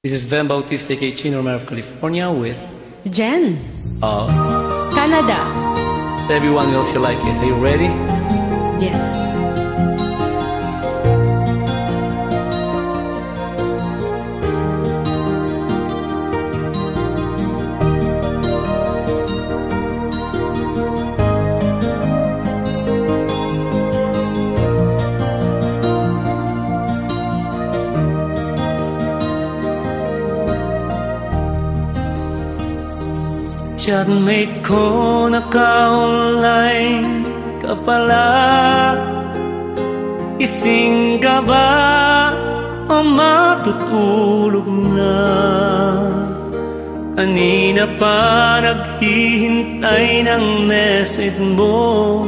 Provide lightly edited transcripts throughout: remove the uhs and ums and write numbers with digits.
This is Van Bautista, aka Chino Romero of California with Jen, of Canada. So everyone will feel like it. Are you ready? Yes. Chatmate ko naka-online ka pala. Gising ka ba o matutulog na? Kanina pa naghihintay ng message mo.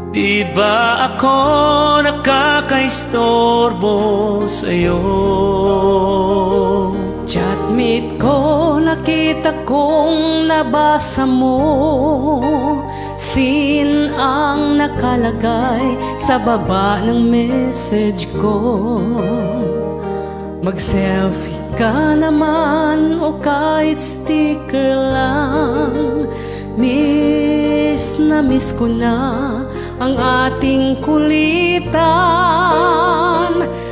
Di ba ako nakakaistorbo sa'yo? Chatmate ko, nakita kong nabasa mo. Sin ang nakalagay sa baba ng message ko. Mag-selfie ka naman o kahit sticker lang. Miss na miss ko na ang ating kulitan.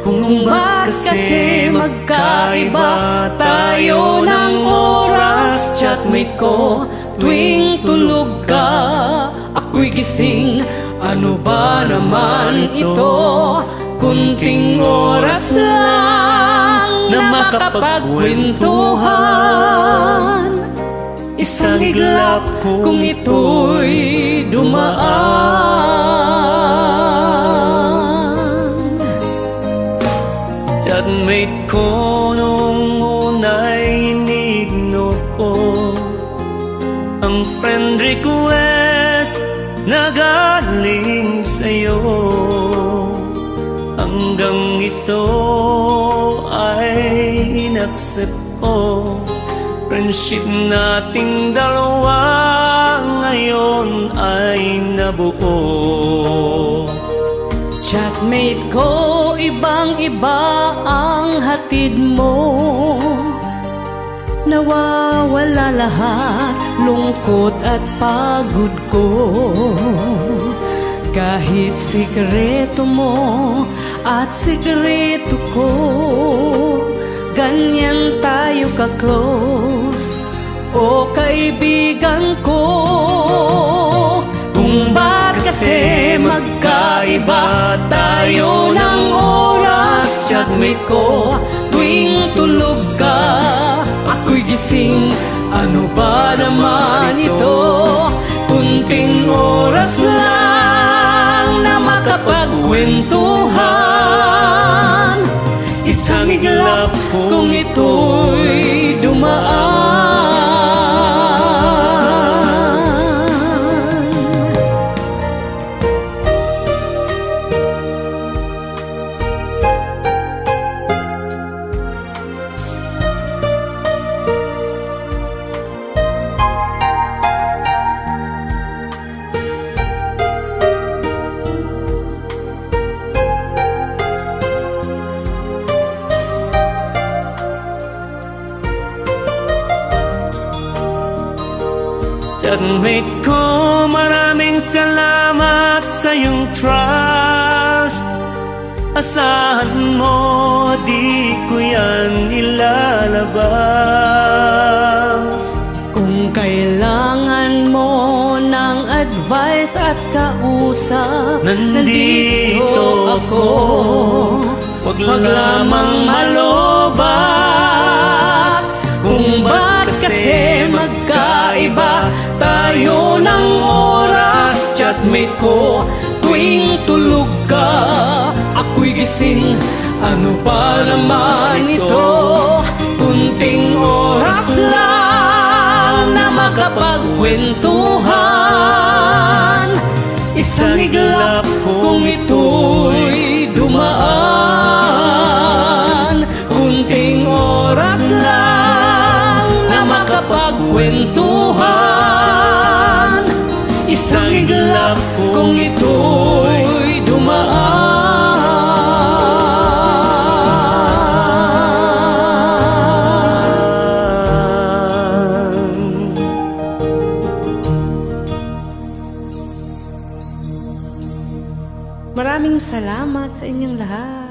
Kung ba't kasi magkaiba tayo ng oras, chatmate ko, tuwing tulog ka, ako'y gising. Ano ba naman ito? Kunting oras lang na makapagkwentuhan. Isang iglap kung ito'y dumaan. Chatmate ko nung una'y inignore ko ang friend request na galing sa'yo. Hanggang ito ay inaccept ko. Friendship nating dalawa ngayon ay nabuo. Chatmate ko, ibang-iba ang hatid mo. Nawawala lahat, lungkot at pagod ko. Kahit sikreto mo at sikreto ko, ganyan tayo ka-close, o kaibigan ko. Kung ba't kasi magkaiba tayo ng oras, chatmate ko, tuwing tulog ka, ako'y gising. Ano ba naman ito? Kunting oras lang na makapagkwentuhan. Isang iglap kung ito'y dumaan. Chatmate ko, maraming salamat sa iyong trust. Asahan mo, di ko yan ilalabas. Kung kailangan mo ng advice at kausap, nandito ako. Huwag lamang malobat. Kung ba't kasi magkaiba tayo ng oras, chatmate ko, tuwing tulog ka, ako'y gising. Ano pa naman ito? Kunting oras lang na makapagkwentuhan. Isang iglap kung ito'y dumaan. Kunting oras lang na makapagkwentuhan. Isang iglap kung ito'y dumaan. maraming salamat sa inyong lahat.